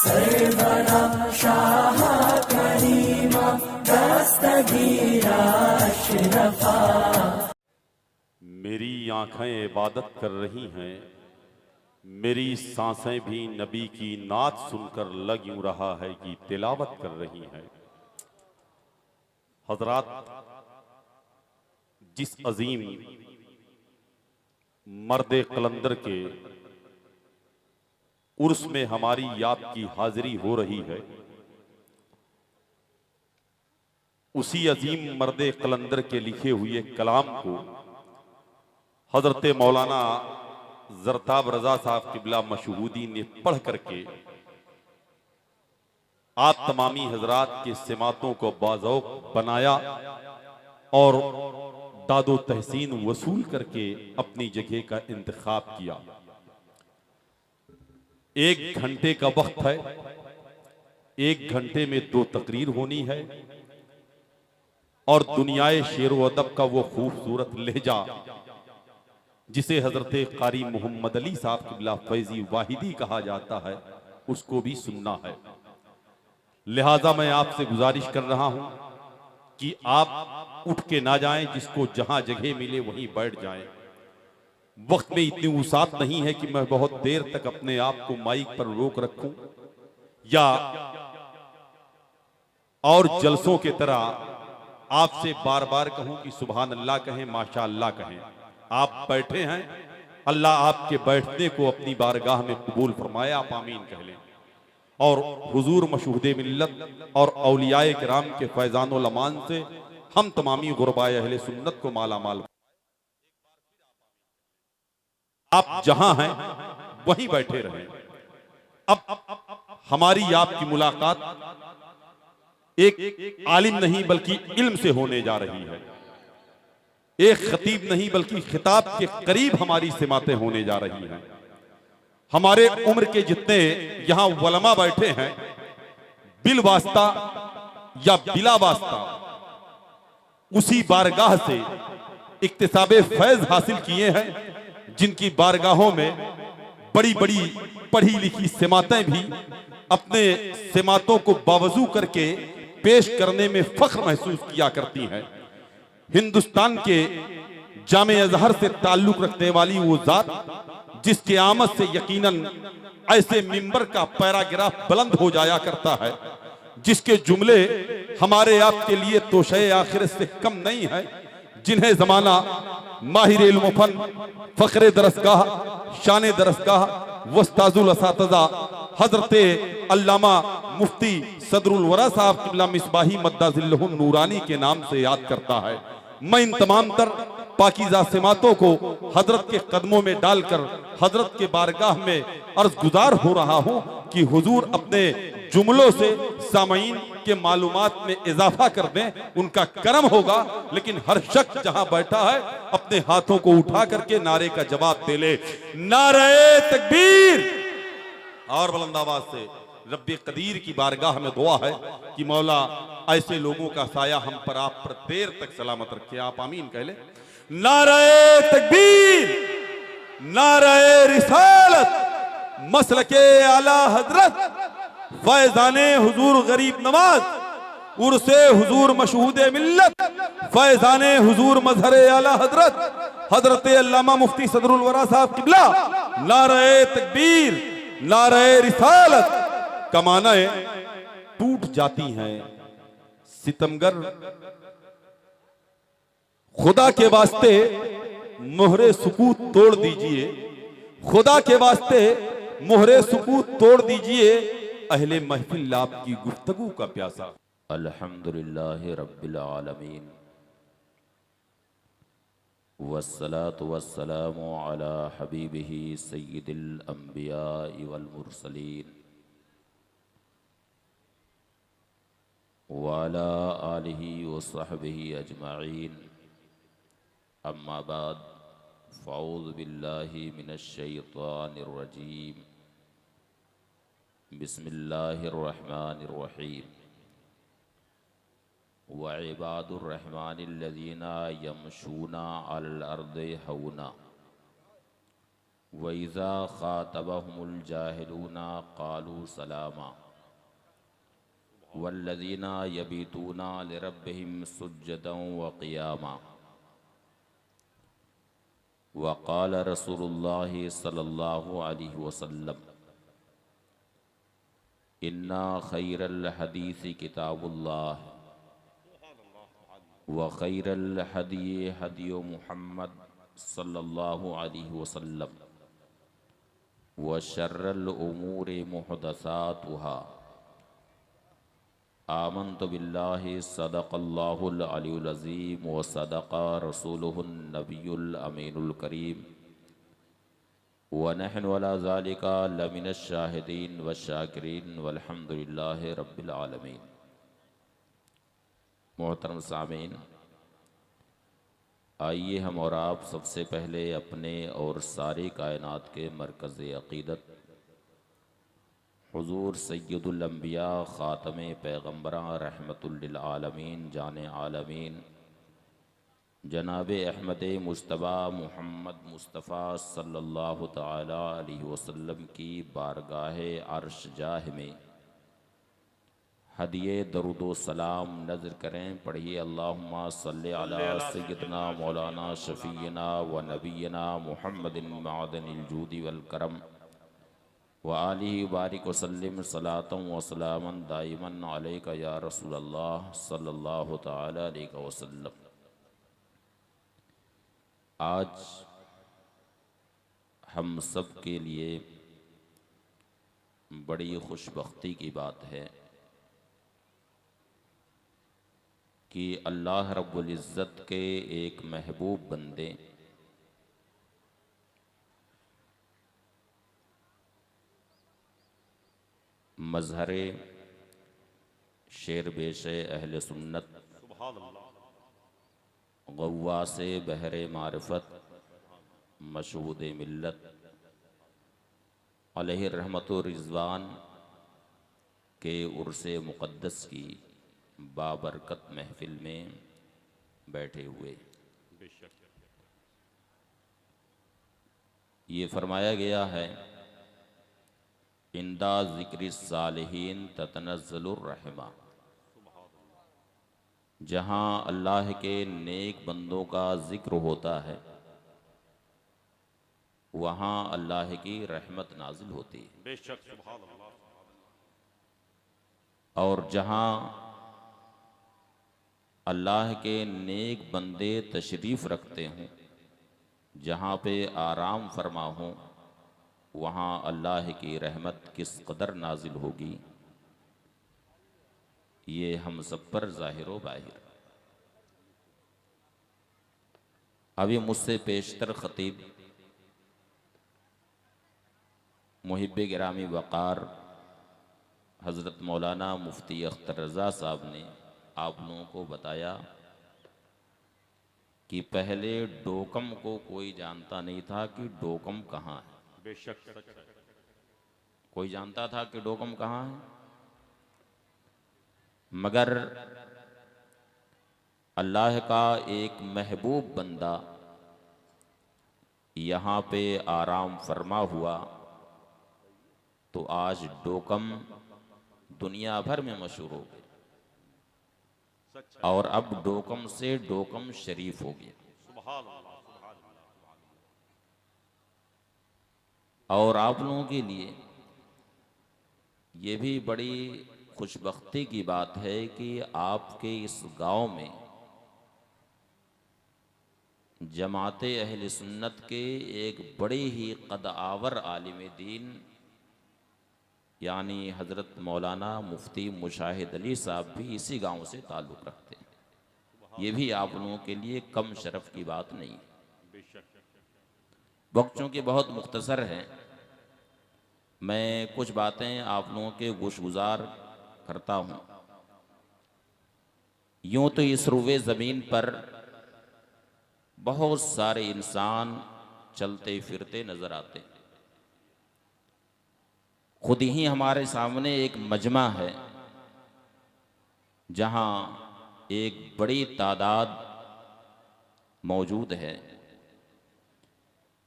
सरवरा शाह करीमा दस्तगीरा अशरफा। मेरी आंखें इबादत कर रही हैं, मेरी सांसें भी नबी की नात सुनकर लग यूं रहा है कि तिलावत कर रही हैं। हजरात, जिस अजीम मर्दे कलंदर के उर्स में हमारी आपकी हाजिरी हो रही है, उसी अजीम मर्दे कलंदर के लिखे हुए कलाम को हजरत मौलाना जरताब रजा साहब किबला मशहूदी ने पढ़ करके आप तमामी हजरात के सिमातों को बाज़ौक़ बनाया और दादो तहसीन वसूल करके अपनी जगह का इंतखाब किया। 1 घंटे का वक्त है, 1 घंटे में 2 तकरीर होनी है और दुनियाए शेर व अदब का वो खूबसूरत लहजा जिसे हजरत कारी मोहम्मद अली साहब किबला फैजी वाहिदी कहा जाता है, उसको भी सुनना है। लिहाजा मैं आपसे गुजारिश कर रहा हूं कि आप उठ के ना जाएं, जिसको जहां जगह मिले वहीं बैठ जाएं। वक्त में इतनी वसात नहीं है कि मैं बहुत देर तक अपने आप को माइक पर रोक रखूं या और जलसों के तरह आपसे बार बार कहूं कि सुभान अल्लाह कहें, माशा अल्लाह कहें। आप बैठे हैं, अल्लाह आपके बैठने को अपनी बारगाह में कबूल फरमाए, आप आमीन कह लें। और हुजूर मशहूदे मिल्लत और औलियाए किराम के फैजान अमान से हम तमामी गुरबाए अहले सुन्नत को माला माल। आप जहां हैं वहीं बैठे रहें। अब हमारी आपकी मुलाकात एक आलिम नहीं बल्कि इल्म से होने जा रही है। एक खतीब नहीं बल्कि खिताब के करीब हमारी सिमातें होने जा रही हैं। हमारे उम्र के जितने यहां वलमा बैठे हैं, बिल वास्ता या बिला वास्ता उसी बारगाह से इक्तिसाबे फैज हासिल किए हैं, जिनकी बारगाहों में बड़ी बड़ी पढ़ी लिखी सिमातें भी अपने सिमातों को बावजू करके पेश करने में फख्र महसूस किया करती हैं। हिंदुस्तान के जामे अजहर से ताल्लुक रखने वाली वो जात जिसके आमद से यकीनन ऐसे मिंबर का पैराग्राफ बुलंद हो जाया करता है, जिसके जुमले हमारे आपके लिए तोशे आखिरत से कम नहीं है, जिन्हें जमाना माहिर इल्म फन, फखरे दरसगाह, शान दरसगाह, वस्ताजुल असातिज़ा हजरत अल्लामा मुफ्ती सदरुल वरा साहब किबला मिसबाही मद्दाजिल्लहु नूरानी के नाम से याद करता है। मैं इन तमाम तर पाकीज़ा सिमातों को हजरत के कदमों में डालकर हजरत के बारगाह में अर्ज गुजार हो रहा हूं कि हुजूर अपने जुमलों से सामईन के मालूमात में इजाफा कर दें, उनका करम होगा। लेकिन हर शख्स जहां बैठा है अपने हाथों को उठा करके नारे का जवाब दे ले, नारे तकबीर। और बुलंद आवाज से रब्बे कदीर की बारगाह में दुआ है कि मौला ऐसे लोगों का साया हम पर आप पर देर तक सलामत रखे। आप आमीन कह ले। नारे तकबीर, नारे रिसालत, मसलके आला हजरत, फैजाने हुजूर गरीब नवाज, उर्से हुजूर मशहूदे मिल्लत, फैजाने हुजूर मजहरे आला हजरत हजरत अल्लामा मुफ्ती सदरुल वरा साहब किबला। नारे तकबीर, नारे रिसालत। कमानाएं टूट जाती हैं, सितमगर खुदा के वास्ते मोहरे सुकूत तोड़ दीजिए, खुदा के वास्ते मोहरे सुकूत तोड़ दीजिए, अहले महफिल आपकी गुफ्तगू का प्यासा। अल्हम्दुलिल्लाहि रब्बिल आलमीन वस्सलातु वस्सलामु अला हबीबिही सय्यिदिल अंबिया वल मुरसलीन व अला आलिहि व सहबिही अजमाइन। अम्मा बाद, फ़अऊज़ु बिल्लाहि मिनश शैतानिर रजीम। बिस्मिल्लाहिर रहमानिर रहीम। व इबादुर रहमानिल्लज़ीना यमशूना अलल अर्दि हौना वइज़ा ख़ातबहुमुल जाहिलूना क़ालू सलामा वल्लज़ीना यबीतूना लिरब्बिहिम सुज्जदन व क़ियामा वक़ाल रसूलुल्लाहि सल्लल्लाहु अलैहि वसल्लम इन्ना खैरल हदीसी किताबुल्लाह व खैरल हदी हदी मुहम्मद सल्लल्लाहु अलैहि वसल्लम व शर्रल उमूर मुहदसातुहा आमन्तु बिल्लाहि सदक़ल्लाहुल अलियुल अज़ीम व सदक़ रसूलुहुन नबियुल अमीनुल करीम व नहनु अला ज़ालिका लमिनश शाहिदीन व शाकिरीन वल्हम्दुलिल्लाहि रब्बिल आलमीन। मोहतरम सामीन, आइए हम और आप सबसे पहले अपने और सारी कायनात के मरकज़ अक़ीदत हुज़ूर सय्यदुल अंबिया ख़ातमे पैगम्बरा रहमतुल लिल आलमीन जाने आलमीन जनाब अहमद मुज्तबा मुहम्मद मुस्तफ़ा सल्लल्लाहु तआला अलैहि वसल्लम की बारगाह अर्श जाह में हदिये दरूदो सलाम नज़र करें। पढ़िए अल्लाहुम्मा सल्लि अला सय्यदना मौलाना शफ़ीना व नबीना मुहम्मदिन मअदनिल जूदी वल करम व आलिहि बारिक वसल्लिम सलातम व सलामन दाइमन अलैका या रसूलल्लाह सल्लल्लाहु तआला अलैहि वसल्लम। आज हम सब के लिए बड़ी खुशबख्ती की बात है कि अल्लाह रब्बुल इज़्ज़त के एक महबूब बंदे मज़हरे शेर बेश अहले सुन्नत गव्वासे बहरे मारिफत मशहूद मिल्लत अलैहि रहमतु रिज़वान के उर्से मुक़द्दस की बाबरकत महफिल में बैठे हुए, ये फरमाया गया है इंदा ज़िक्रि सालिहीन ततनज़्ज़लुर रहमा। जहाँ अल्लाह के नेक बंदों का ज़िक्र होता है वहाँ अल्लाह की रहमत नाजिल होती है। बेशक सुभान अल्लाह। और जहाँ अल्लाह के नेक बंदे तशरीफ़ रखते हों, जहाँ पे आराम फरमा हों, वहाँ अल्लाह की रहमत किस कदर नाजिल होगी ये हम सब पर ज़ाहिर व बाहिर। अभी मुझसे पेशतर ख़तीब मुहिब्बे गिरामी वक़ार हज़रत मौलाना मुफ्ती अख्तर रज़ा साहब ने आप लोगों को बताया कि पहले डोकम को कोई जानता नहीं था कि डोकम कहाँ है। बेशक कोई जानता था कि डोकम कहाँ है, मगर अल्लाह का एक महबूब बंदा यहाँ पे आराम फरमा हुआ तो आज डोकम दुनिया भर में मशहूर हो गया और अब डोकम से डोकम शरीफ हो गया। सुभान अल्लाह, सुभान अल्लाह। और आप लोगों के लिए ये भी बड़ी खुशबख्ती की बात है कि आपके इस गांव में जमाते अहले सुन्नत के एक बड़े ही कद आवर आलिम दीन यानी हज़रत मौलाना मुफ्ती मुशाहिद अली साहब भी इसी गांव से ताल्लुक़ रखते हैं। ये भी आप लोगों के लिए कम शरफ की बात नहीं है। वक्त चूँकि बहुत मुख्तसर है, मैं कुछ बातें आप लोगों के गुशगुजार करता हूँ। यूँ तो इस रुवे ज़मीन पर बहुत सारे इंसान चलते फिरते नज़र आते हैं। खुद ही हमारे सामने एक मजमा है जहाँ एक बड़ी तादाद मौजूद है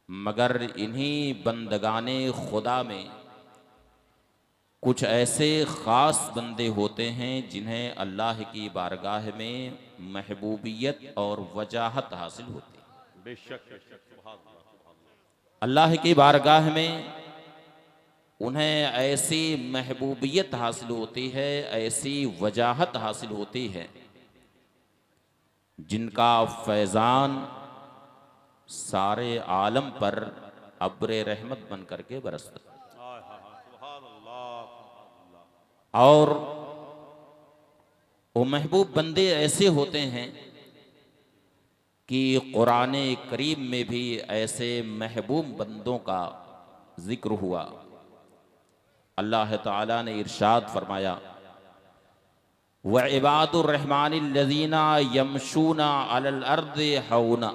मगर इन्हीं बंदगाने खुदा में कुछ ऐसे ख़ास बंदे होते हैं जिन्हें अल्लाह की बारगाह में महबूबियत और वजाहत हासिल होती है। बेशक अल्लाह की बारगाह में उन्हें ऐसी महबूबियत हासिल होती है, ऐसी वजाहत हासिल होती है जिनका फैज़ान सारे आलम पर अब्र रहमत बन करके बरसता। और वो महबूब बंदे ऐसे होते हैं कि कुरान करीम में भी ऐसे महबूब बंदों का जिक्र हुआ। अल्लाह ताला ने इरशाद फरमाया, व इबादुर रहमानिल्लज़ीना यमशूना अलल अर्दि हौना।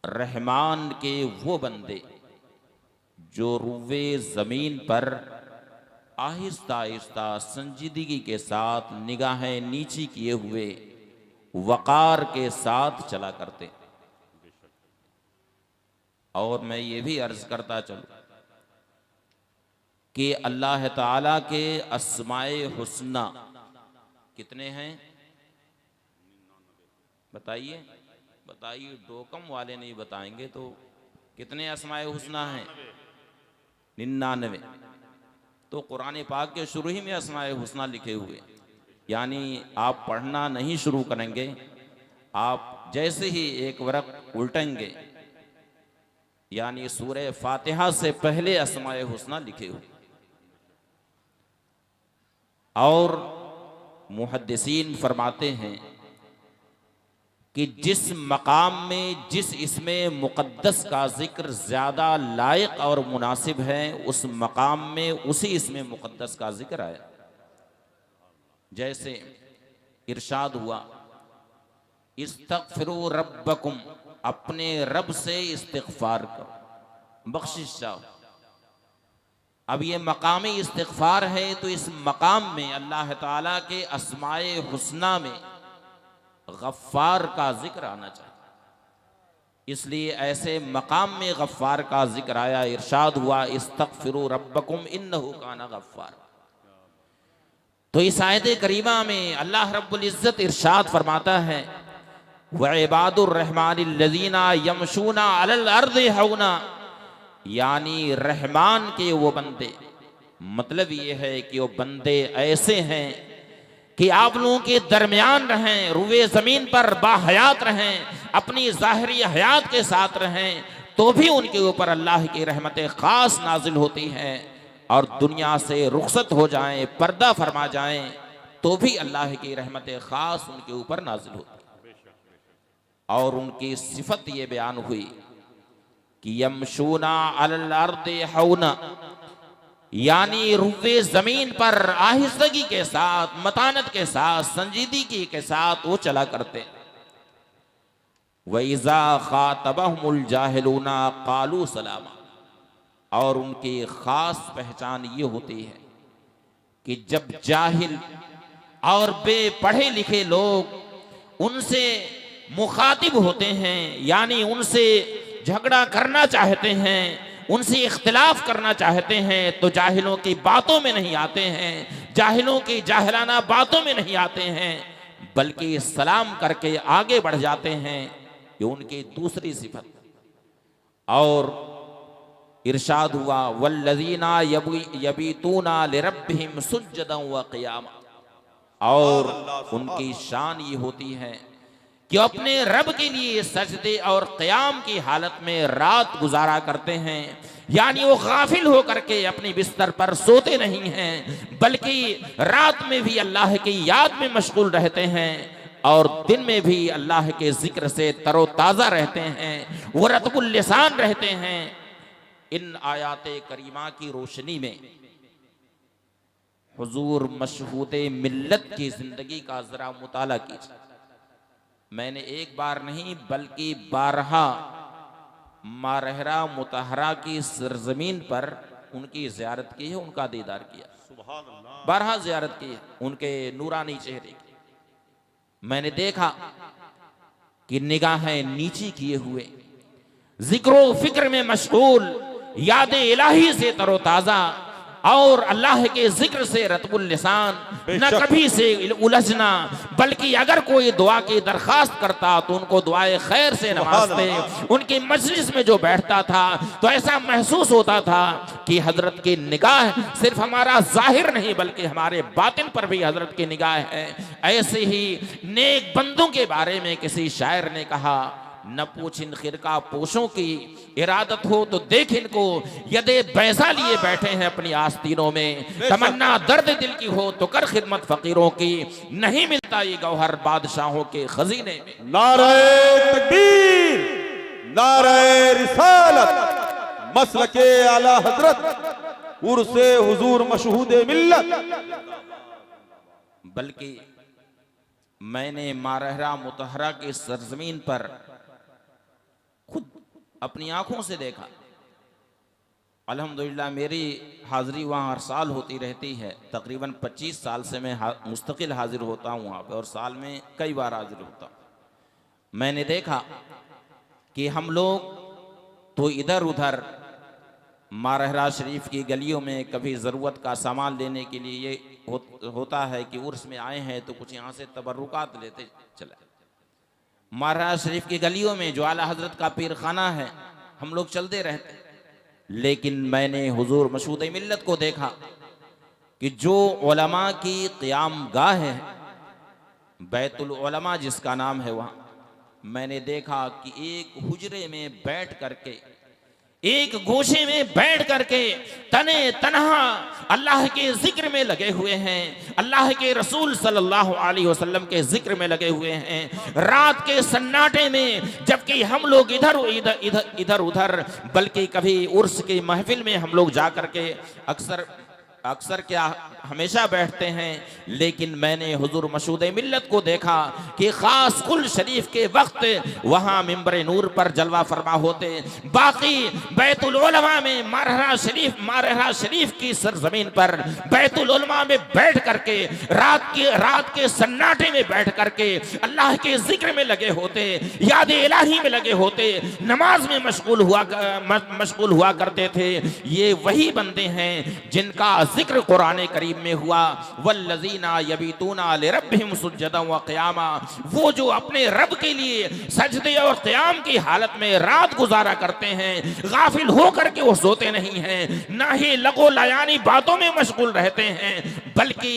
रहमान के वो बंदे जो रुवे ज़मीन पर आहिस्ता आहिस्ता संजीदगी के साथ निगाहें नीची किए हुए वक़ार के साथ चला करते। और मैं ये भी अर्ज करता चलूं कि अल्लाह ताला के अस्माए हुस्ना कितने हैं? बताइए बताइए, डोकम वाले नहीं बताएंगे तो कितने अस्माए हुस्ना हैं? 99। तो कुरान पाक के शुरू ही में अस्माए हुस्ना लिखे हुए, यानी आप पढ़ना नहीं शुरू करेंगे, आप जैसे ही एक वरक उल्टेंगे यानी सूरह फातिहा से पहले अस्माए हुस्ना लिखे हुए। और मुहद्दिसीन फरमाते हैं कि जिस मकाम में जिस इसमें मुक़द्दस का जिक्र ज़्यादा लायक और मुनासिब है, उस मकाम में उसी इसमें मुक़द्दस का जिक्र आया। जैसे इरशाद हुआ, इस्तग़फिरू रब्बकुम, अपने रब से इस्तिग़फ़ार करो, बख्शिश चाहो। अब ये मकामी इस्तिग़फ़ार है, तो इस मकाम में अल्लाह ताला के अस्माए हुस्ना में गफ्फार का जिक्र आना चाहिए। इसलिए ऐसे मकाम में गफ्फार का जिक्र आया। इरशाद हुआ, इस्तग़फिरू रब्बकुम इन्नहु काना गफ्फार। तो इस आयत करीमा में अल्लाह रब्बुल इज़्ज़त इरशाद फरमाता है, व इबादुर रहमानिल्लज़ीना यमशूना अलल अर्दि हौना, यानी रहमान के वो बंदे, मतलब ये है कि वो बंदे ऐसे हैं कि आप लोगों के दरमियान रहें, रुए ज़मीन पर बाहयात रहें, अपनी ज़ाहिरी हयात के साथ रहें, तो भी उनके ऊपर अल्लाह की रहमतें ख़ास नाजिल होती हैं। और दुनिया से रुखसत हो जाएं, पर्दा फरमा जाएं, तो भी अल्लाह की रहमतें ख़ास उनके ऊपर नाजिल होती हैं। और उनकी सिफत ये बयान हुई कि यमशूना अलल अर्दि हौना, यानी रुवे ज़मीन पर आहिस्तगी के साथ, मतानत के साथ, संजीदगी के साथ वो चला करते। व इज़ा ख़ातबहुमुल जाहिलूना क़ालू सलामा, और उनकी ख़ास पहचान ये होती है कि जब जाहिल और बेपढ़े लिखे लोग उनसे मुखातिब होते हैं, यानी उनसे झगड़ा करना चाहते हैं, उनसे इख्तिलाफ करना चाहते हैं, तो जाहिलों की बातों में नहीं आते हैं, जाहिलों की जाहिलाना बातों में नहीं आते हैं, बल्कि सलाम करके आगे बढ़ जाते हैं। ये उनकी दूसरी सिफत। और इरशाद हुआ, वल्लज़ीना यबीतूना लिरब्बिहिम सुज्जदन व क़ियामा, और उनकी शान ये होती है कि अपने रब के लिए सजदे और क़याम की हालत में रात गुजारा करते हैं। यानी वो गाफिल होकर के अपनी बिस्तर पर सोते नहीं हैं, बल्कि रात में भी अल्लाह की याद में मशगूल रहते हैं और दिन में भी अल्लाह के जिक्र से तरोताज़ा रहते हैं, वो रतबुल लिसान रहते हैं। इन आयाते करीमा की रोशनी में हुजूर मशहूदे मिल्लत की जिंदगी का जरा मुताला कीजिए। मैंने एक बार नहीं बल्कि 12 मारहरा मुतहरा की सरजमीन पर उनकी ज़ियारत की है, उनका दीदार किया। 12 ज़ियारत की है उनके नूरानी चेहरे की। मैंने देखा कि निगाहें नीची किए हुए जिक्रो फिक्र में मशगूल, याद इलाही से तरोताजा और अल्लाह के जिक्र से रतबुल लिसान, न कभी से उलझना, बल्कि अगर कोई दुआ की दरखास्त करता तो उनको दुआए खैर से नवाजते। उनकी मजलिस में जो बैठता था तो ऐसा महसूस होता था कि हजरत की निगाह सिर्फ हमारा जाहिर नहीं बल्कि हमारे बातिन पर भी हजरत की निगाह है। ऐसे ही नेक बंदों के बारे में किसी शायर ने कहा, न पूछ इन खिरका पोशों की इरादत हो तो देख इनको, यदे बैसा लिए बैठे हैं अपनी आस्तीनों में। तमन्ना दर्द दिल की हो तो कर खिदमत फकीरों की, नहीं मिलता ये गौहर बादशाहों के खजीने में। नारे तकबीर, नारे रिसालत, मसलके आला हजरत, उर्से हुजूर मशहूदे मिल्लत। बल्कि मैंने मारहरा मुतहरा की सरजमीन पर खुद अपनी आंखों से देखा। अल्हम्दुलिल्लाह मेरी हाजिरी वहाँ हर साल होती रहती है। तकरीबन 25 साल से मैं मुस्तकिल हाजिर होता हूँ वहाँ पे, और साल में कई बार हाजिर होता हूँ। मैंने देखा कि हम लोग तो इधर उधर मारहरा शरीफ की गलियों में कभी ज़रूरत का सामान लेने के लिए ये होता है कि उर्स में आए हैं तो कुछ यहाँ से तबर्रुकात लेते चले। मारहरा शरीफ की गलियों में जो आला हजरत का पीर खाना है हम लोग चलते रहते, लेकिन मैंने हुजूर मशहूद मिल्लत को देखा कि जो उलमा की क़याम गाह है, बैतुल उलमा जिसका नाम है, वहाँ मैंने देखा कि एक हुजरे में बैठ करके, एक गोशे में बैठ करके तने तनहा अल्लाह के जिक्र में लगे हुए हैं, अल्लाह के रसूल सल्लल्लाहु अलैहि वसल्लम के जिक्र में लगे हुए हैं रात के सन्नाटे में। जबकि हम लोग इधर उधर बल्कि कभी उर्स की महफिल में हम लोग जा करके अक्सर क्या हमेशा बैठते हैं, लेकिन मैंने हुजूर मशहूद मिल्लत को देखा कि खास कुल शरीफ के वक्त वहाँ मिंबर नूर पर जलवा फरमा होते। बाकी बैतुल उलमा में मारहरा शरीफ की सरजमीन पर बैतुल उलमा में बैठ करके रात के सन्नाटे में बैठ करके अल्लाह के जिक्र में लगे होते, याद इलाही में लगे होते, नमाज में मशगूल हुआ करते थे। ये वही बंदे हैं जिनका जिक्र कुरान करीम में हुआ, वल्लज़ीना यबीतूना लिरब्बिहिम सुज्जदन व क़ियामा, वो जो अपने रब के लिए सजदे और क़याम की हालत में रात गुजारा करते हैं, गाफिल होकर के वो सोते नहीं हैं, ना ही लगो लायानी बातों में मशगूल रहते हैं, बल्कि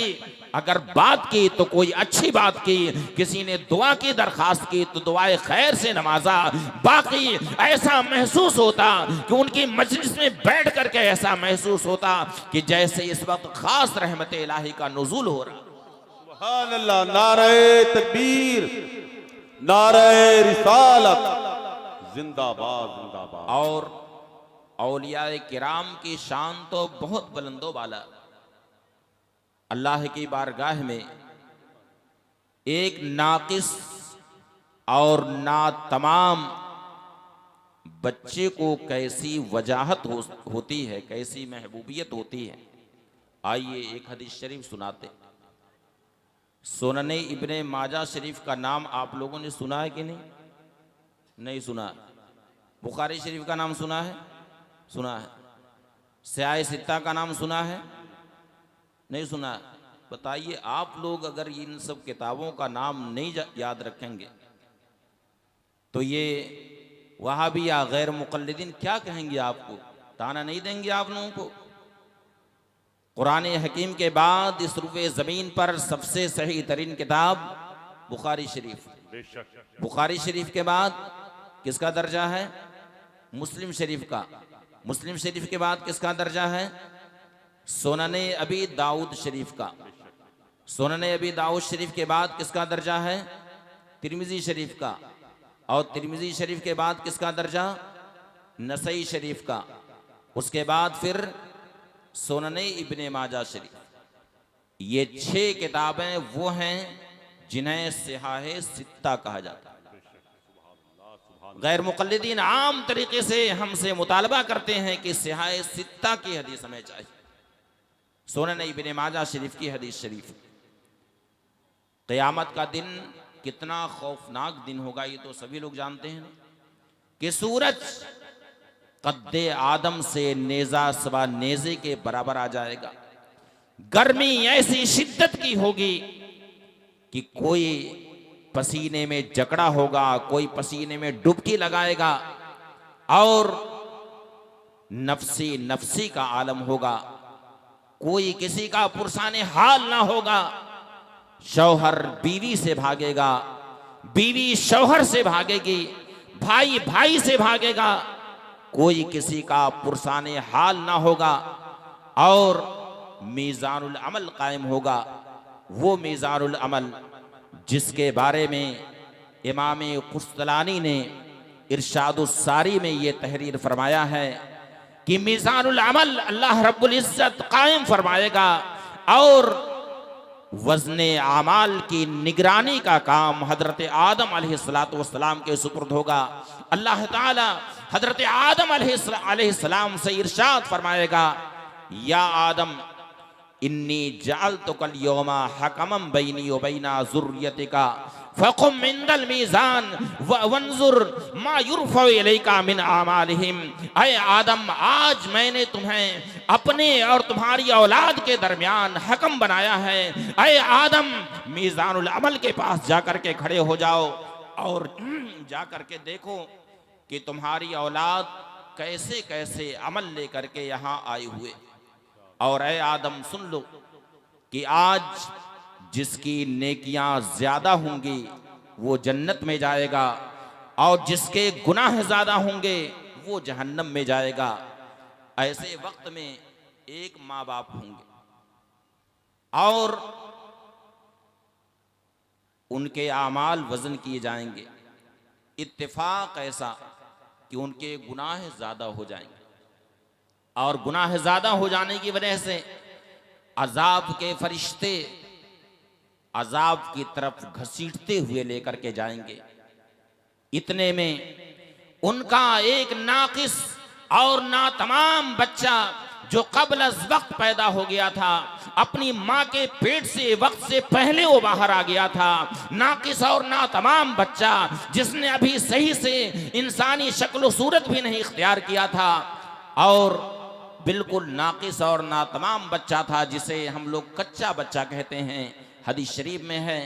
अगर बात की तो कोई अच्छी बात की, किसी ने दुआ की दरखास्त की तो दुआए खैर से नवाजा। बाकी ऐसा महसूस होता कि उनकी मजलिस में बैठ करके ऐसा महसूस होता कि जैसे इस वक्त खास रहमत इलाही का नुज़ूल हो रहा। सुभान अल्लाह, नारे तकबीर, नारे रिसालत, जिंदाबाद जिंदाबाद। और औलियाए किराम की शान तो बहुत बुलंदो बाला। अल्लाह की बारगाह में एक नाकिस और ना तमाम बच्चे को कैसी वजाहत होती है, कैसी महबूबियत होती है। आइए एक हदीस शरीफ सुनाते। सुनने इब्ने माजा शरीफ का नाम आप लोगों ने सुना है कि नहीं? नहीं सुना। बुखारी शरीफ का नाम सुना है? सुना है। सियाह सित्ता का नाम सुना है? नहीं सुना। बताइए आप लोग अगर इन सब किताबों का नाम नहीं याद रखेंगे तो ये वहाबी या गैर मुक़ल्लिदीन क्या कहेंगे? आपको ताना नहीं देंगे आप लोगों को? कुरान हकीम के बाद इस रुए ज़मीन पर सबसे सही तरीन किताब बुखारी शरीफ। बुखारी शरीफ के बाद किसका दर्जा है? मुस्लिम शरीफ का। मुस्लिम शरीफ के बाद किसका दर्जा है? सुनने अबी दाऊद शरीफ का। सुनने अबी दाऊद शरीफ के बाद किसका दर्जा है? तिरमिजी शरीफ का। और तिरमिजी शरीफ के बाद किसका दर्जा? नसई शरीफ का। उसके बाद फिर सुनने इब्ने माजा शरीफ। ये 6 किताबें वो हैं जिन्हें सिहाह सित्ता कहा जाता है। गैर मुक़ल्लिदीन आम तरीके से हमसे मुतालबा करते हैं कि सिहाह सित्ता की हदीस हमें चाहिए। सुनन इब्ने माजा शरीफ की हदीस शरीफ। क़यामत का दिन कितना खौफनाक दिन होगा ये तो सभी लोग जानते हैं ना। कि सूरज कद्दे आदम से नेजा सवा नेजे के बराबर आ जाएगा। गर्मी ऐसी शिद्दत की होगी कि कोई पसीने में जकड़ा होगा, कोई पसीने में डुबकी लगाएगा और नफसी नफसी का आलम होगा। कोई किसी का पुरसाने हाल ना होगा। शौहर बीवी से भागेगा, बीवी शौहर से भागेगी, भाई भाई से भागेगा। कोई किसी का पुरसाने हाल ना होगा और मीज़ानुल अमल कायम होगा। वो मीज़ानुल अमल जिसके बारे में इमाम कुस्तलानी ने इरशादुस सारी में ये तहरीर फरमाया है कि मीज़ानुल अमल अल्लाह रब्बुल इज़्ज़त कायम फरमाएगा और वज़ने आमाल की निगरानी का काम हजरत आदम अलैहिस्सलातु वस्सलाम के सुपुर्द होगा। अल्लाह ताला हजरत आदम अलैहिस्सलाम से इरशाद फरमाएगा, या आदम इन्नी जअलतुकल यौमा हकमम बैनी व बैना ज़ुर्रियतिका फ़क़ुम मिनल मीज़ान वंज़ुर मा युरफ़उ इलैका मिन आमालिहिम। ऐ आदम, आज मैंने तुम्हें अपने और तुम्हारी औलाद के दरमियान हकम बनाया है। ऐ आदम, मीज़ानुल अमल के पास जाकर के खड़े हो जाओ और जाकर के देखो कि तुम्हारी औलाद कैसे कैसे अमल लेकर के यहाँ आए हुए। और ऐ आदम, सुन लो कि आज जिसकी नेकियां ज्यादा होंगी वो जन्नत में जाएगा और जिसके गुनाह ज्यादा होंगे वो जहन्नम में जाएगा। ऐसे वक्त में एक माँ बाप होंगे और उनके आमाल वजन किए जाएंगे। इत्तेफाक ऐसा कि उनके गुनाह ज्यादा हो जाएंगे और गुनाह ज्यादा हो जाने की वजह से अजाब के फरिश्ते अजाब की तरफ घसीटते हुए लेकर के जाएंगे। इतने में उनका एक नाकिस और नातमाम बच्चा जो कब्ल अज़ वक्त पैदा हो गया था, अपनी माँ के पेट से वक्त से पहले वो बाहर आ गया था, नाकिस और नातमाम बच्चा जिसने अभी सही से इंसानी शक्ल सूरत भी नहीं इख्तियार किया था और बिल्कुल नाकिस और नातमाम बच्चा था जिसे हम लोग कच्चा बच्चा कहते हैं। हदीस शरीफ में है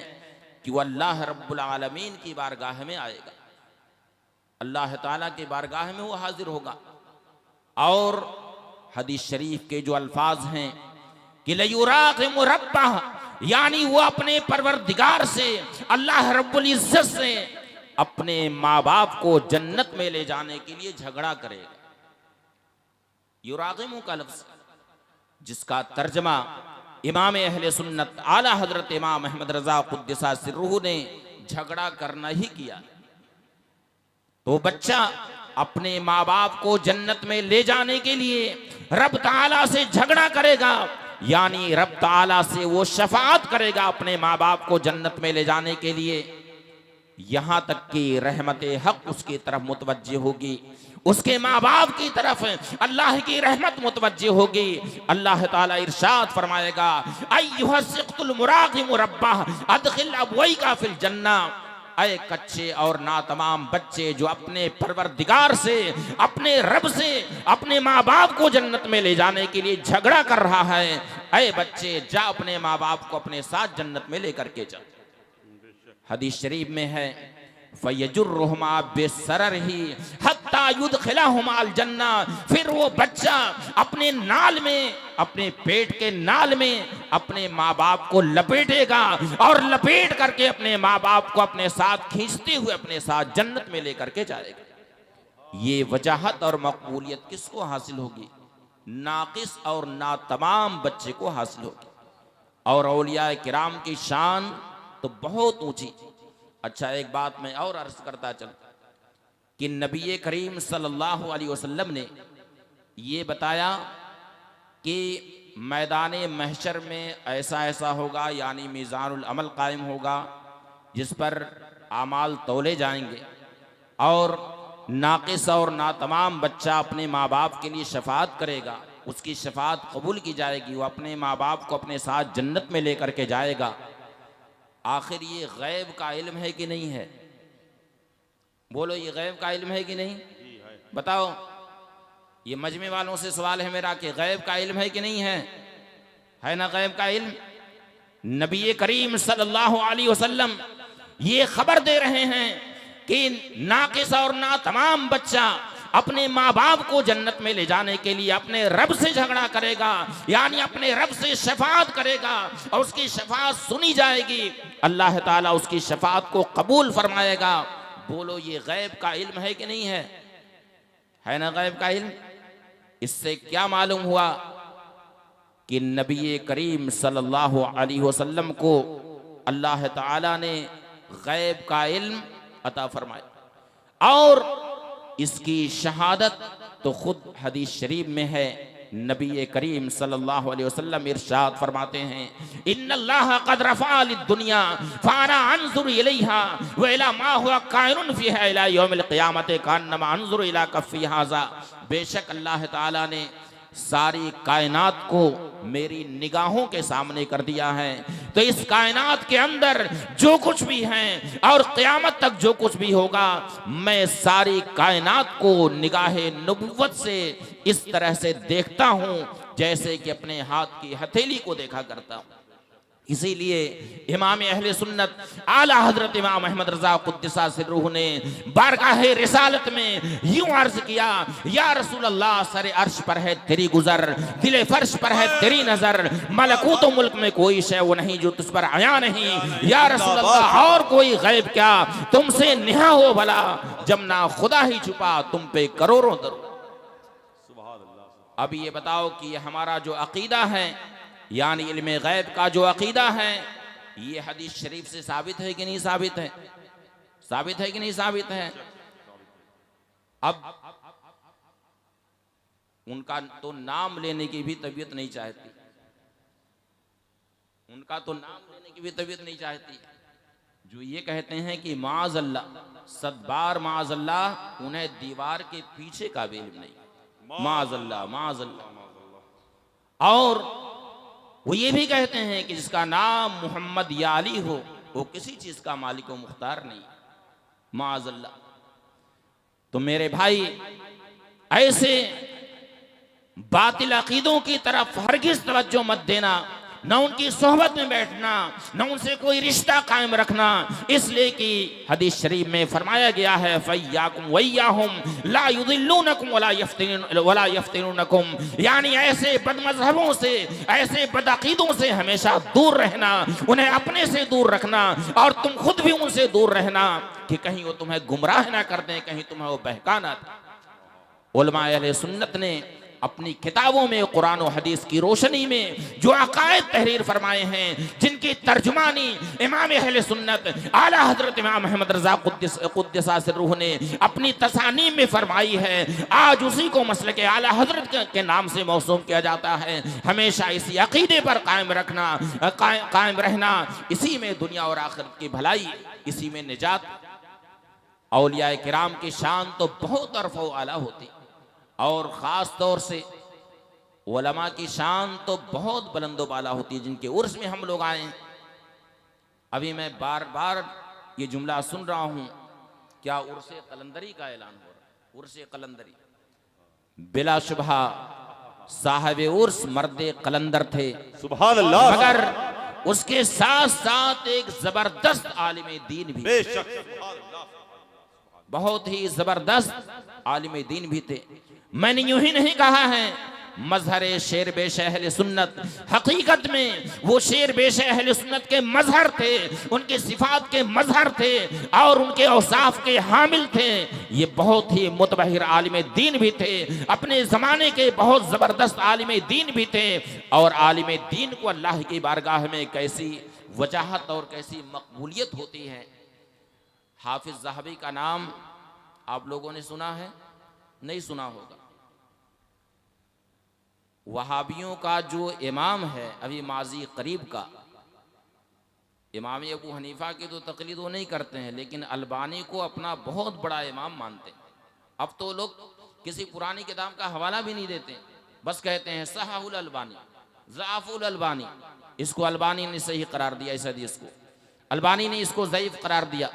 कि वह अल्लाह रब्बुल आलमीन की बारगाह में आएगा, अल्लाह ताला की बारगाह में वो हाजिर होगा और हदीस शरीफ के जो अल्फाज हैं कि लयुराक़िमु रब्बह, यानी वो अपने परवरदिगार से अल्लाह रब्बुल इज़्ज़त से अपने माँ बाप को जन्नत में ले जाने के लिए झगड़ा करेगा। युराक़िमु का लफ्ज़ जिसका तर्जमा इमाम अहले सुन्नत आला हजरत इमाम अहमद रजा कुद्दसा सिर्रुहु ने झगड़ा करना ही किया। तो बच्चा अपने माँ बाप को जन्नत में ले जाने के लिए रब ताला से झगड़ा करेगा, यानी रब ताला से वो शफाअत करेगा अपने माँ बाप को जन्नत में ले जाने के लिए। यहां तक कि रहमत हक उसकी तरफ मुतवज्जे होगी, उसके माँ बाप की तरफ अल्लाह की रहमत मुतवज्जे होगी। अल्लाह ताला इरशाद फरमाएगा, अय्युहस्सिक़्तुल मुराक़िमु रब्बह अदखिल अबवैका फिल जन्ना। ऐ कच्चे और नातमाम बच्चे जो अपने परवरदिगार से, अपने रब से, अपने माँ बाप को जन्नत में ले जाने के लिए झगड़ा कर रहा है, ऐ बच्चे जा अपने माँ बाप को अपने साथ जन्नत में लेकर के जा। हदीस शरीफ में है फयजुर्रुहुमा बिसररिही हत्ता युदखिलहुमा अल जन्ना। फिर वो बच्चा अपने नाल में, अपने पेट के नाल में अपने माँ बाप को लपेटेगा और लपेट करके अपने माँ बाप को अपने साथ खींचते हुए अपने साथ जन्नत में लेकर के जाएगा। ये वजाहत और मकबूलियत किसको हासिल होगी? नाकिस और नातमाम बच्चे को हासिल होगी। और औलिया किराम की शान तो बहुत ऊंची। अच्छा, एक बात मैं और अर्ज करता चल कि नबी करीम सल्लल्लाहु अलैहि वसल्लम ने ये बताया कि मैदान महशर में ऐसा ऐसा होगा, यानी मीज़ानुल अमल कायम होगा जिस पर आमाल तौले जाएंगे और नाकिस और नातमाम बच्चा अपने माँ बाप के लिए शफाअत करेगा, उसकी शफाअत कबूल की जाएगी, वो अपने माँ बाप को अपने साथ जन्नत में लेकर के जाएगा। आखिर ये गैब का इल्म है कि नहीं है? बोलो ये गैब का इल्म है कि नहीं? बताओ, ये मजमे वालों से सवाल है मेरा कि गैब का इल्म है कि नहीं है? है ना गैब का इल्म? नबी करीम सल्लल्लाहु अलैहि वसल्लम ये खबर दे रहे हैं कि नाकिस और ना तमाम बच्चा अपने माँ बाप को जन्नत में ले जाने के लिए अपने रब से झगड़ा करेगा, यानी अपने रब से शफाअत करेगा और उसकी शफाअत सुनी जाएगी, अल्लाह ताला उसकी शफाअत को कबूल फरमाएगा। बोलो ये गैब का इल्म है कि नहीं है? है ना गैब का इल्म? इससे क्या मालूम हुआ कि नबी करीम सल्लल्लाहु अलैहि वसल्लम को अल्लाह ताला ने गैब का इल्म अता फरमाया और इसकी शहादत तो खुद हदीस शरीफ में है। नबी करीम सल्लल्लाहु अलैहि वसल्लम इरशाद फरमाते हैं, इन्नल्लाह क़द रफ़अ लिद्दुनिया फ़अना अंज़ुरु इलैहा व इला मा हुवा काइनुन फ़ीहा इला यौमिल क़ियामति कान्नमा अंज़ुरु इला कफ़्फ़ी हाज़ा। बेशक अल्लाह ताला ने सारी कायनात को मेरी निगाहों के सामने कर दिया है, तो इस कायनात के अंदर जो कुछ भी है और क़यामत तक जो कुछ भी होगा, मैं सारी कायनात को निगाहे नबुव्वत से इस तरह से देखता हूँ जैसे कि अपने हाथ की हथेली को देखा करता हूँ। इसीलिए इमाम अहले सुन्नत आला हजरत इमाम अहमद रज़ा कुद्दसा सिर्रुहु ने बारगाह रिसालत में यूं अर्ज किया, या रसूल अल्लाह, सरे अर्श पर है तेरी गुजर, दिले फर्श पर है तेरी नजर, मलकूत मुल्क में कोई शय वो नहीं जो तुझ पर आया नहीं। या रसूल अल्लाह, और कोई गैब क्या तुमसे निहा हो भला, जब ना खुदा ही छुपा तुम पे करोड़ों दरूद। अब ये बताओ कि ये हमारा जो अकीदा है, यानी इल्मे गैब का जो अकीदा है, ये हदीस शरीफ से साबित है कि नहीं साबित है? साबित है कि नहीं साबित है? अब उनका तो नाम लेने की भी तबीयत नहीं चाहती, उनका तो नाम लेने की भी तबीयत नहीं चाहती, जो ये कहते हैं कि माज़अल्लाह, सदबार माज़अल्लाह, उन्हें दीवार के पीछे का भी इल्म नहीं, माज़अल्लाह माज़अल्लाह। और वो ये भी कहते हैं कि जिसका नाम मोहम्मद या अली हो वो किसी चीज का मालिक व मुख्तार नहीं, माज़अल्लाह। तो मेरे भाई, ऐसे बातिल अकीदों की तरफ हरगिज तवज्जो मत देना, न उनकी सोहबत में बैठना, न उनसे कोई रिश्ता कायम रखना, इसलिए कि हदीस शरीफ में फरमाया गया है, फय्याकुम वय्याहुम ला युदिल्लूनकुम वला यफ्तिनूनकुम, यानी ऐसे बदमज़हबों से, ऐसे बदअकीदों से हमेशा दूर रहना, उन्हें अपने से दूर रखना और तुम खुद भी उनसे दूर रहना कि कहीं वो तुम्हें गुमराह ना कर दें, कहीं तुम्हें वो बहका ना दें। उलमा अहले सुन्नत ने अपनी किताबों में कुरान और हदीस की रोशनी में जो अकायद तहरीर फरमाए हैं, जिनकी तर्जुमानी इमाम अहले सुन्नत आला हजरत इमाम अहमद रज़ा कुद्दसा सिर्रुहु ने अपनी तसानीम में फरमाई है, आज उसी को मसलक आला हजरत के नाम से मौसूम किया जाता है। हमेशा इसी अकीदे पर कायम रखना, कायम रहना, इसी में दुनिया और आखिरत की भलाई, इसी में निजात। औलिया किराम की शान तो बहुत अरफ़ो आला होती, और ख़ास तौर से उलमा की शान तो बहुत बुलंदो बाला होती है, जिनके उर्स में हम लोग आए। अभी मैं बार बार ये जुमला सुन रहा हूँ, क्या उर्से कलंदरी का ऐलान हो रहा है? उर्से कलंदरी बिलाशुबहा साहिब उर्स मर्दे कलंदर थे, सुभान अल्लाह, मगर उसके साथ साथ एक जबरदस्त आलिम दीन भी, बहुत ही जबरदस्त आलिम दीन भी थे। मैंने यूं ही नहीं कहा है, मजहर शेर बेश अहले सुन्नत, हकीकत में वो शेर बेश अहले सुन्नत के मजहर थे, उनके सिफात के मजहर थे और उनके औसाफ के हामिल थे। ये बहुत ही मुतबहिर आलिम दीन भी थे, अपने ज़माने के बहुत ज़बरदस्त आलिम दीन भी थे। और आलिम दीन को अल्लाह की बारगाह में कैसी वजाहत और कैसी मकबूलियत होती है। हाफिज ज़हबी का नाम आप लोगों ने सुना है? नहीं सुना होगा। वहाबियों का जो इमाम है अभी माजी करीब का, इमाम अबू हनीफा की तो तकलीद वो नहीं करते हैं, लेकिन अलबानी को अपना बहुत बड़ा इमाम मानते हैं। अब तो लोग किसी पुरानी किताब का हवाला भी नहीं देते, बस कहते हैं सहाहुल अलबानी, ज़ाफुल अलबानी। इसको अलबानी ने सही करार दिया, इस हदीस को अलबानी ने इसको ज़ईफ करार दिया।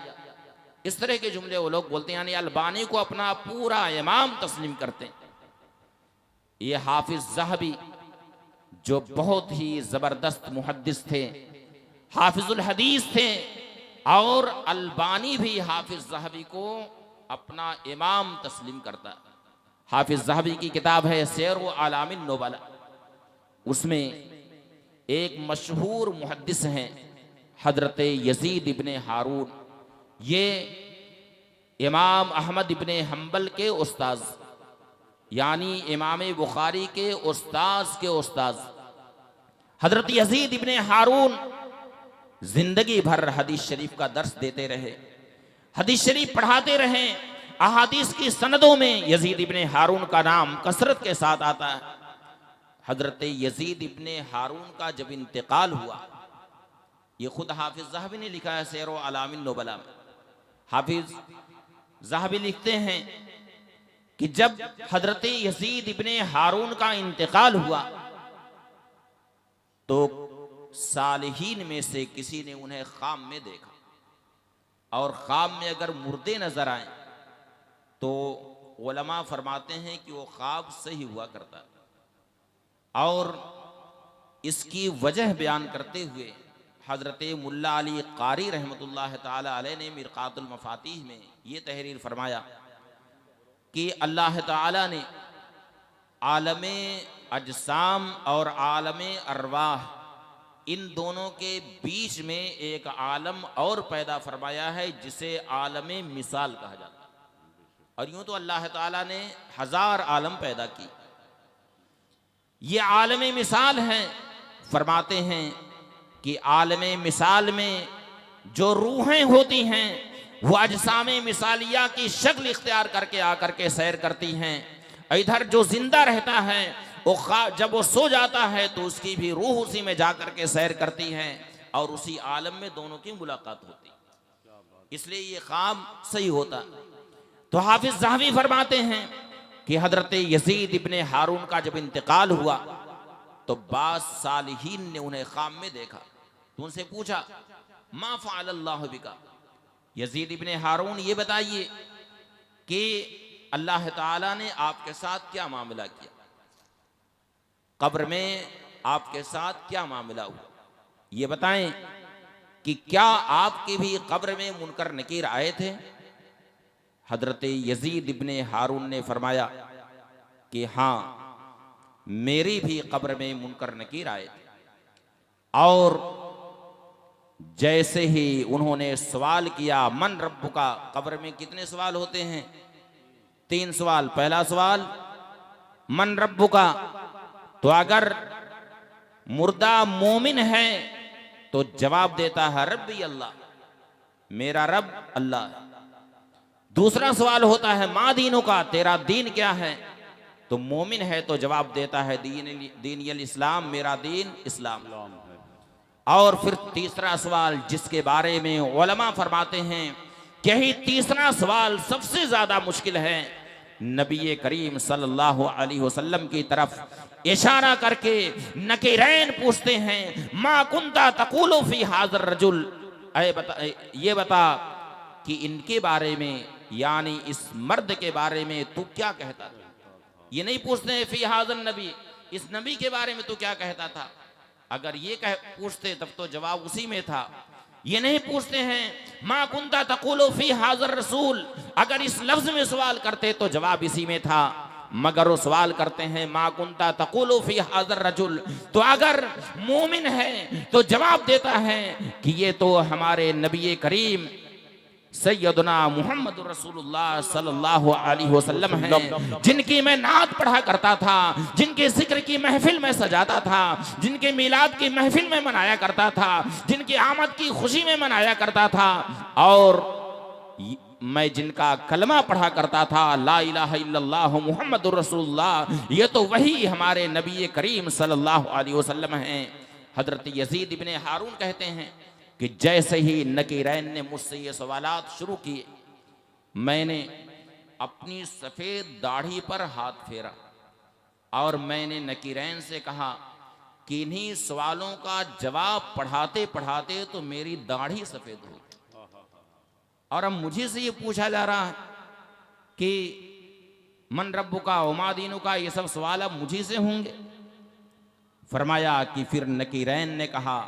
इस तरह के जुमले वो लोग बोलते हैं, यानी अलबानी को अपना पूरा इमाम तस्लीम करते हैं। ये हाफिज ज़हबी जो बहुत ही ज़बरदस्त मुहद्दिस थे, हाफिजुल हदीस थे, और अलबानी भी हाफिज ज़हबी को अपना इमाम तस्लीम करता। हाफिज ज़हबी की किताब है सैर व आलामिन नुबला, उसमें एक मशहूर मुहद्दिस हैं हजरत यजीद इब्ने हारून, ये इमाम अहमद इब्ने हम्बल के उस्ताद, यानी इमाम बुखारी के उस्ताद हजरत यजीद इब्ने हारून जिंदगी भर हदीस शरीफ का दर्स देते रहे, हदीस शरीफ पढ़ाते रहे। अहादीस की सनदों में यजीद इब्ने हारून का नाम कसरत के साथ आता है। हजरत यजीद इब्ने हारून का जब इंतकाल हुआ, ये खुद हाफिज ज़हबी ने लिखा है सैर व आलामिन नुबला में। हाफिज ज़हबी लिखते हैं कि जब हजरत यजीद इब्ने हारून का इंतकाल हुआ तो सालिहीन में से किसी ने उन्हें ख्वाब में देखा, और ख्वाब में अगर मुर्दे नजर आए तो उलमा फरमाते हैं कि वो ख्वाब सही हुआ करता। और इसकी वजह बयान करते हुए हजरत मुल्ला अली कारी रहमतुल्लाह ताला अलैह ने मिरकातुल मफातीह में ये तहरीर फरमाया कि अल्लाह ताला ने आलमे अजसाम और आलमे अरवाह, इन दोनों के बीच में एक आलम और पैदा फरमाया है जिसे आलमे मिसाल कहा जाता है। और यूं तो अल्लाह ताला ने 1000 आलम पैदा की, ये आलमे मिसाल हैं। फरमाते हैं कि आलमे मिसाल में जो रूहें होती हैं वो अजसामे मिसालिया की शक्ल इख्तियार करके आकर के सैर करती हैं। इधर जो जिंदा रहता है वो जब वो सो जाता है तो उसकी भी रूह उसी में जाकर के सैर करती है, और उसी आलम में दोनों की मुलाकात होती, इसलिए ये ख्वाब सही होता। तो हाफिज ज़हबी फरमाते हैं कि हजरत यजीद इब्ने हारून का जब इंतकाल हुआ तो बास सालिहीन ने उन्हें ख्वाब में देखा, तो उनसे पूछा मा फ़अल अल्लाहु बिका, यजीद इब्ने हारून ये बताइए कि अल्लाह ताला ने आपके साथ क्या मामला किया, कब्र में आपके साथ क्या मामला हुआ, ये बताएं कि क्या आपकी भी कब्र में मुनकर नकीर आए थे। हजरत यजीद इब्ने हारून ने फरमाया कि हाँ, मेरी भी कब्र में मुनकर नकीर आए थे। और जैसे ही उन्होंने सवाल किया मन रब्बुका, कब्र में कितने सवाल होते हैं? 3 सवाल। पहला सवाल मन रब्बुका, तो अगर मुर्दा मोमिन है तो जवाब देता है रब्बी अल्लाह, मेरा रब अल्लाह है। दूसरा सवाल होता है मा दीनों का, तेरा दीन क्या है? तो मोमिन है तो जवाब देता है दीन इस्लाम, मेरा दीन इस्लाम। और फिर तीसरा सवाल जिसके बारे में उलमा फरमाते हैं कि यही तीसरा सवाल सबसे ज्यादा मुश्किल है, नबी करीम सल्लल्लाहु अलैहि वसल्लम की तरफ इशारा करके नकीरैन पूछते हैं मा कुंता तक़ूलु फी हाज़र रजुल, ये बता कि इनके बारे में, यानी इस मर्द के बारे में तू क्या कहता था। ये नहीं पूछते हैं फी हाज़र नबी, इस नबी के बारे में तू क्या कहता था, अगर ये पूछते तब तो जवाब उसी में था। ये नहीं पूछते हैं मा कुंता तक़ूलु फी हाज़र रसूल, अगर इस लफ्ज में सवाल करते तो जवाब इसी में था, मगर वो सवाल करते हैं मा कुंता तक़ूलु फी हाज़र रजुल, तो अगर मोमिन है तो जवाब देता है कि ये तो हमारे नबी करीम सैयदना मुहम्मद रसूलुल्लाह सल्लल्लाहु अलैहि वसल्लम हैं, जिनकी मैं नात पढ़ा करता था, जिनके जिक्र की महफिल में सजाता था, जिनके मिलाद की महफिल में मनाया करता था, जिनकी आमद की खुशी में मनाया करता था, और मैं जिनका कलमा पढ़ा करता था ला इलाहा इल्लल्लाह मुहम्मदुर रसूलुल्लाह, ये तो वही हमारे नबी करीम सल्लल्लाहु अलैहि वसल्लम हैं। हजरत यजीद इब्ने हारून कहते हैं कि जैसे ही नकीरैन ने मुझसे ये सवालात शुरू किए, मैंने अपनी सफ़ेद दाढ़ी पर हाथ फेरा और मैंने नकीरैन से कहा कि इन्हीं सवालों का जवाब पढ़ाते पढ़ाते तो मेरी दाढ़ी सफ़ेद हो। और अब मुझे से ये पूछा जा रहा है कि मन रब्बु का उमा दीनु का, ये सब सवाल अब मुझे से होंगे। फरमाया कि फिर नकीरैन ने कहा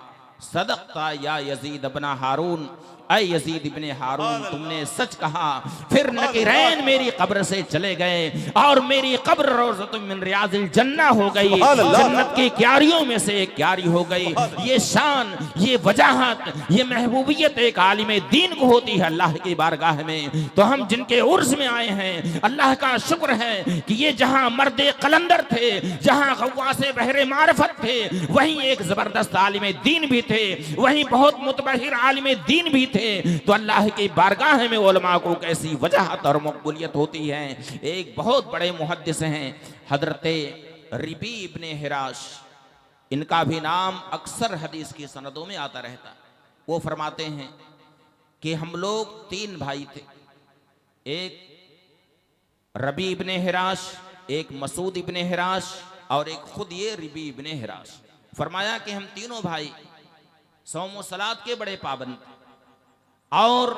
सदक़ता या यजीद इब्न हारून, ऐ यजीद इब्न हारून तुमने सच कहा। फिर नकीरैन मेरी कब्र से चले गए और मेरी कब्र रोज़तुम मिन रियाज़िल जन्नह हो गई, जन्नत की क्यारियों में से एक क्यारी हो गई। ये शान, ये वजाहत, ये महबूबियत एक आलिम दीन को होती है अल्लाह की बारगाह में। तो हम जिनके उर्स में आए हैं, अल्लाह का शुक्र है कि ये जहां मर्दे कलंदर थे, जहां गव्वासे बहरे मारफत थे, वहीं एक जबरदस्त आलिम दीन भी थे, वहीं बहुत मुतबहिर आलिम दीन भी थे। तो अल्लाह की बारगाह में उलमा को कैसी वजाहत और मकबूलियत होती है। एक बहुत बड़े मुहद्दिस हैं हजरते रबी इब्ने हिराश, इनका भी नाम अक्सर हदीस की सनदों में आता रहता। वो फरमाते हैं कि हम लोग 3 भाई थे, एक रबी इब्ने हिराश, एक मसूद इब्ने हिराश और एक खुद ये रबी इब्ने हिराश। फरमाया कि हम तीनों भाई सौम व सलात के बड़े पाबंद, और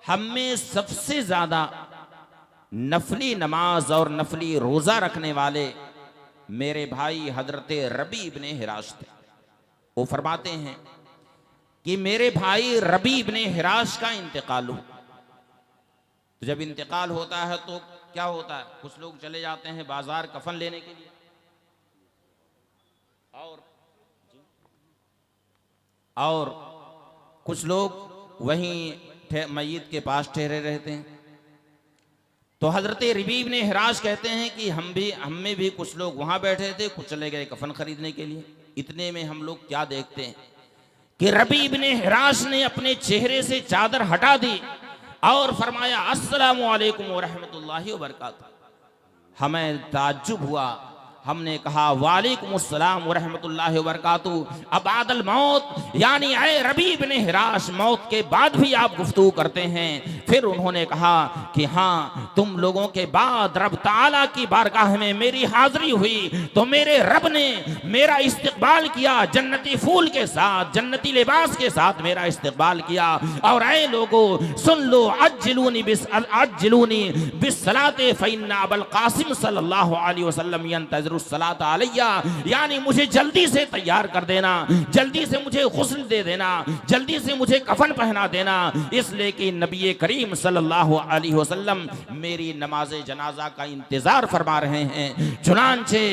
हम में सबसे ज्यादा नफली नमाज और नफली रोजा रखने वाले मेरे भाई हजरते रबी इब्ने हिराश थे। वो फरमाते हैं कि मेरे भाई रबी इब्ने हिराश का इंतकाल हुआ। तो जब इंतकाल होता है तो क्या होता है, कुछ लोग चले जाते हैं बाजार कफन लेने के लिए, और कुछ लोग वहीं मय्यत के पास ठहरे रहते हैं। तो हजरत रबी इब्ने हिराश कहते हैं कि हम में भी कुछ लोग वहां बैठे थे, कुछ चले गए कफन खरीदने के लिए। इतने में हम लोग क्या देखते हैं कि रबी इब्ने हिराश ने अपने चेहरे से चादर हटा दी और फरमाया अस्सलामु अलैकुम व रहमतुल्लाहि व बरकातुहू। हमें ताज्जुब हुआ, हमने कहा वालेकुम अस्सलाम व रहमतुल्लाहि व बरकातुहू। अब आदल मौत यानी ऐ रबी इब्ने हिराश, मौत के बाद भी आप गुफ्तगू करते हैं। फिर उन्होंने कहा कि हाँ, तुम लोगों के बाद रब ताला की बारगाह में मेरी हाजिरी हुई तो मेरे रब ने मेरा इस्तकबाल किया, जन्नती फूल के साथ, जन्नती लिबास के साथ मेरा इस्तकबाल किया। और ऐ लोगों सुन लो, अज्जिलूनी बिस्सलाते फइन्ना अबुल कासिम सल्लल्लाहु अलैहि वसल्लम यंतज़िरु सलात अलैया, यानी मुझे जल्दी से तैयार कर देना, जल्दी से मुझे गुस्ल दे देना, जल्दी से मुझे कफन पहना देना, इसलिए कि नबी करीम सल्लल्लाहु अलैहि वसल्लम मेरी नमाज जनाजा का इंतजार फरमा रहे हैं। चुनांचे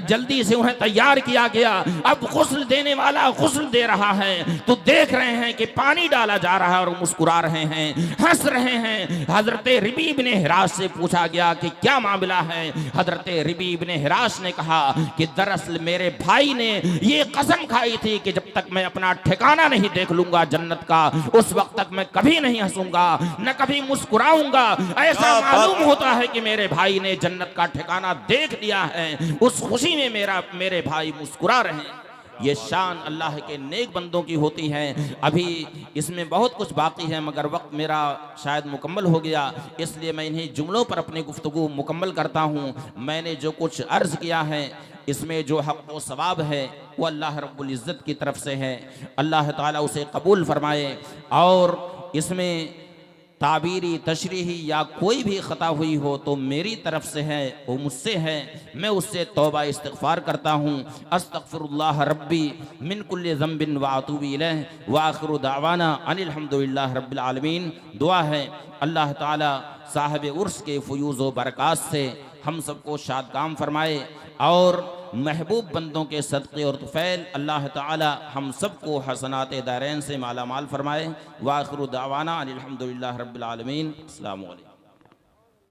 जल्दी से उन्हें तैयार किया गया। अब गुस्ल देने वाला गुस्ल दे रहा है तो देख रहे हैं कि पानी डाला जा रहा है और मुस्कुरा रहे हैं, हंस रहे हैं। हजरत रबी इब्ने हिराश से पूछा गया कि क्या मामला है। हजरत रबी इब्ने हिराश ने कहा कि दरअसल मेरे भाई ने ये कसम खाई थी कि जब तक मैं अपना ठिकाना नहीं देख लूंगा जन्नत का, उस वक्त तक मैं कभी नहीं हंसूंगा, न कभी मुस्कुराऊंगा। ऐसा मालूम होता है कि मेरे भाई ने जन्नत का ठिकाना देख लिया है, उस खुशी में मेरे भाई मुस्कुरा रहे हैं। ये शान अल्लाह के नेक बंदों की होती है। अभी इसमें बहुत कुछ बाकी है मगर वक्त मेरा शायद मुकम्मल हो गया, इसलिए मैं इन्हीं जुमलों पर अपनी गुफ्तगू मुकम्मल करता हूँ। मैंने जो कुछ अर्ज़ किया है इसमें जो हक़ व सवाब है वो अल्लाह रब्बुल इज़्ज़त की तरफ से है, अल्लाह ताला उसे कबूल फरमाए। और इसमें ताबीरी तशरीही या कोई भी ख़ता हुई हो तो मेरी तरफ से है, वो मुझसे है, मैं उससे तौबा इस्तिग़फ़ार करता हूँ। अस्तग़फ़िरुल्लाह रब्बी मिन कुल्लि ज़ंबिन व अतूबु इलैह व आखिरु दावाना अनिल हम्दुलिल्लाहि रब्बिल आलमीन। दुआ है अल्लाह ताला साहिब उर्स के फ़ुयूज़ व बरक़ात से हम सबको शादकाम फरमाए और महबूब बंदों के सदक़े और तुफ़ैल अल्लाह ताला हम सबको हसनात दारैन से माला माल फरमाए। व आखिरु दावाना अनिल हम्दुलिल्लाहि रब्बिल आलमीन। अस्सलामु अलैकुम।